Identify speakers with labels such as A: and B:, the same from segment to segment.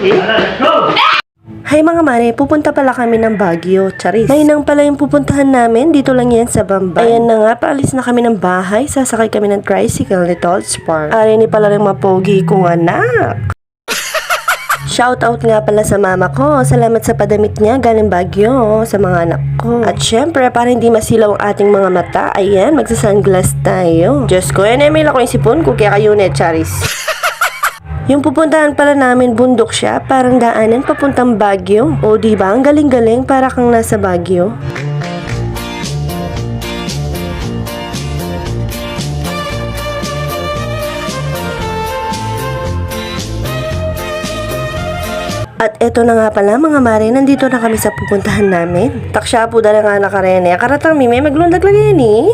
A: Hi mga mare, pupunta pala kami ng Baguio, charis. Mahinang pala yung pupuntahan namin, dito lang yan sa Bambay. Ayan na nga, paalis na kami ng bahay, sasakay kami ng tricycle ni Tolls Park. Ari ni pala rin mapogi kong anak. Shoutout nga pala sa mama ko, salamat sa padamit niya galing Baguio sa mga anak ko. At syempre, para hindi masilaw ang ating mga mata, ayan, magsasunglass tayo. Diyos ko, email ako yung sipon ko, kaya kayo charis. Yung pupuntahan pala namin bundok siya, parang daanan papuntang Baguio. O diba, ang galing-galing para kang nasa Baguio. At eto na nga pala mga mare, nandito na kami sa pupuntahan namin. Taksya po dala nga nakarene, karatang may maglundag lang yan eh.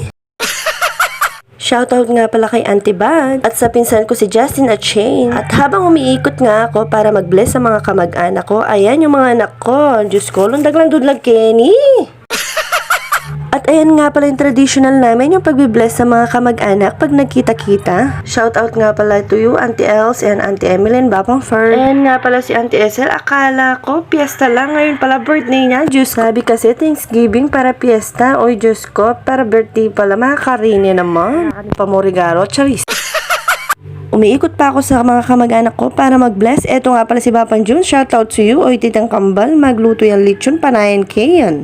A: Shoutout nga pala kay Auntie Bad at sa pinsan ko si Justin at Shane. At habang umiikot nga ako para mag-bless sa mga kamag-anak ko, ayan yung mga anak ko. Diyos ko, lundag lang dudlag Kenny. At ayan nga pala yung traditional namin, yung pagbibless sa mga kamag-anak pag nagkita-kita. Shoutout nga pala to you, Auntie Els and Auntie Emeline Bapang Fern. Ayan nga pala si Auntie Esel, akala ko piyesta lang, ngayon pala birthday niya. Diyos, sabi kasi Thanksgiving para piyesta. Oy Diyos ko, para birthday pala, makakarini naman. Ano pa mo regalo, charis. Umiikot pa ako sa mga kamag-anak ko para mag-bless. Eto nga pala si Bapan Jun, shoutout to you. Oy Titang Kambal, magluto yung lechon, panayan K yan.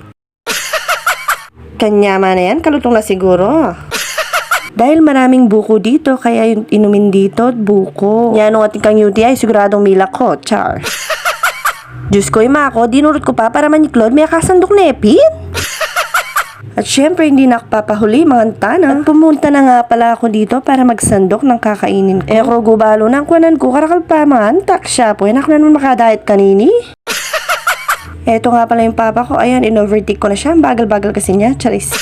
A: Kanyama na yan, kalutong na siguro. Dahil maraming buko dito, kaya yung inumin dito, buko. Yan ang ating kang UTI, siguradong mila ko, char. Diyos ko, ima ako, dinurot ko pa para maniklod, may kasandok na epin. At syempre, hindi na ako papahuli, mga antana. At pumunta na nga pala ako dito para magsandok ng kakainin ko. Ako gubalo na ang kuwanan ko, karakal pa, mga antak siya po. Anak na naman makadayat kanini. Eto nga pala yung papa ko, ayan, in-overtake ko na siya, bagal-bagal kasi niya, charis.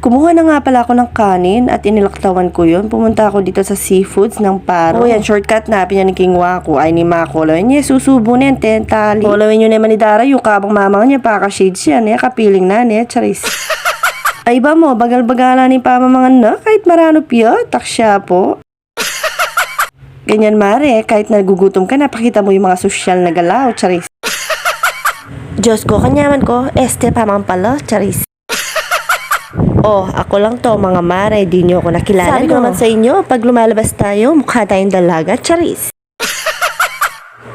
A: Kumuha na nga pala ako ng kanin at inilaktawan ko yun. Pumunta ako dito sa seafoods ng Paro. O yan, shortcut na, pinaniking wako, ay ni Mako. Lawin niya, susubo na yan, tentali. O lawin nyo naman ni Dara, yung kabang mamang niya, paka-shades yan, kapiling na niya, charis. Ay ba mo, bagal-bagala ni pamamangan na, kahit marano piyo, taksya po. Ganyan mare, kahit nagugutom ka na, pakita mo yung mga sosyal na galaw, charis. Diyos ko, kanyaman ko, pamang pala, charis. Oh, ako lang to, mga mare, di nyo ako nakilala. Sabi ko naman sa inyo, pag lumalabas tayo, mukha tayong dalaga, charis.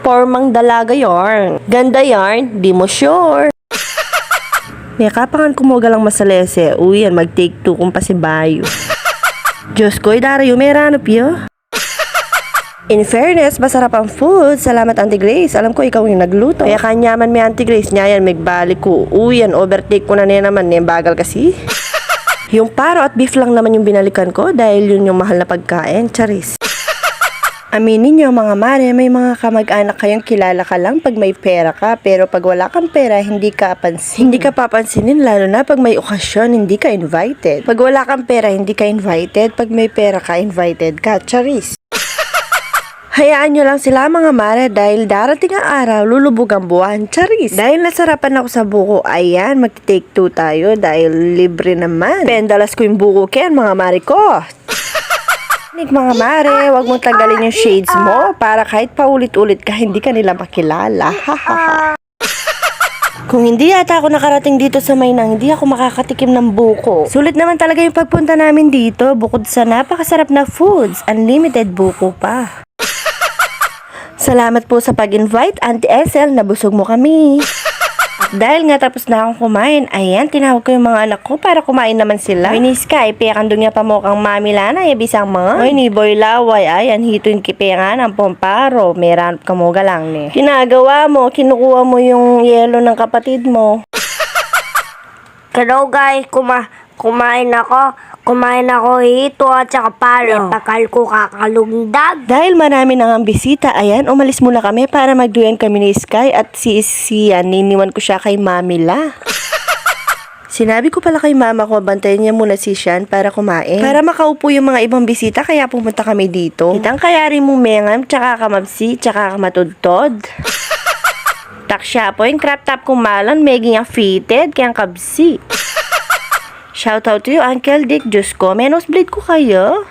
A: Formang dalaga yarn. Ganda yarn, di mo sure. May kapangan kumuga lang masalese, uy yan, mag-take two kung pasibayo. Diyos ko, idarayo, may ranop yo. In fairness, masarap ang food. Salamat Auntie Grace. Alam ko ikaw yung nagluto. Kaya kanyaman may Auntie Grace niya yan, magbalik ko. Uy, yan, overtake ko na niya naman. Yan, bagal kasi. Yung paro at beef lang naman yung binalikan ko dahil yun yung mahal na pagkain. Charis. Aminin nyo mga mare, may mga kamag-anak kayong kilala ka lang pag may pera ka. Pero pag wala kang pera, hindi ka papansinin, lalo na pag may okasyon, hindi ka invited. Pag wala kang pera, hindi ka invited. Pag may pera ka, invited ka. Charis. Hayaan nyo lang sila mga mare dahil darating ang araw, lulubog ang buwan, charis. Dahil nasarapan ako sa buko, ayan, mag-take two tayo dahil libre naman. Pendalas ko yung buko kaya mga mare ko. Mga mare, wag mong tanggalin yung shades mo para kahit paulit-ulit ka, hindi ka nila makilala. Kung hindi yata ako nakarating dito sa Maynang, hindi ako makakatikim ng buko. Sulit naman talaga yung pagpunta namin dito, bukod sa napakasarap na foods, unlimited buko pa. Salamat po sa pag-invite, Auntie Esel, nabusog mo kami. At dahil nga tapos na akong kumain, ayan, tinawag ko yung mga anak ko para kumain naman sila. Oy ni Sky, piyakando niya pa mo kang mami lana, bisang mga. Oy ni Boy Laway, ayan, hito yung kipengan ng pomparo, meron ka mo galang ni. Kinagawa mo, kinukuha mo yung yelo ng kapatid mo.
B: Hello guys, kumain ako hito at saka palo. Pakal ko kakalungdag.
A: Dahil marami nang ang bisita, ayan, umalis muna kami para magduyan kami ni Sky at si Sian, niniwan ko siya kay Mami La. Sinabi ko pala kay mama ko, bantayan niya muna si Sian para kumain. Para makaupo yung mga ibang bisita, kaya pumunta kami dito. Kitang kayari mo mengam, tsaka kamabsi, tsaka kamatudtod. Taksya po yung crop top kumalan, meging ang fitted, kaya ang kabsi. Shoutout to you, Uncle Dick. Diyos ko, may nosebleed ko kayo.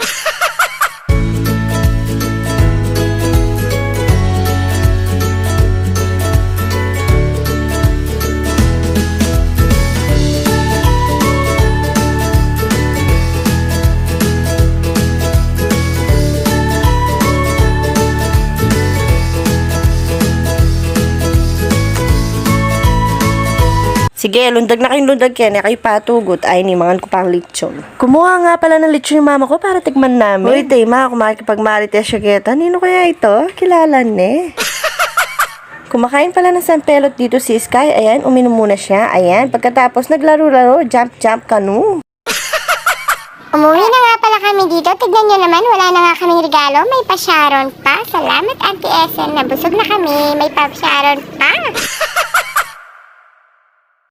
A: Sige, lundag na kayong lundag yan. Kayo patugot. Ay, ni mangan ko pang lechon. Kumuha nga pala ng lechon yung mama ko para tikman namin. Uy, tay, ma, kumakipagmarites siya kita. Nino kaya ito? Kilala ne. Kumakain pala ng sampelot dito si Sky. Ayan, uminom muna siya. Ayan, pagkatapos naglaro-laro, jump-jump kanu.
C: Umuwi na nga pala kami dito. Tignan nyo naman, wala na nga kaming regalo. May pa-Sharon pa. Salamat, Auntie Esen. Nabusog na kami. May pa-Sharon pa.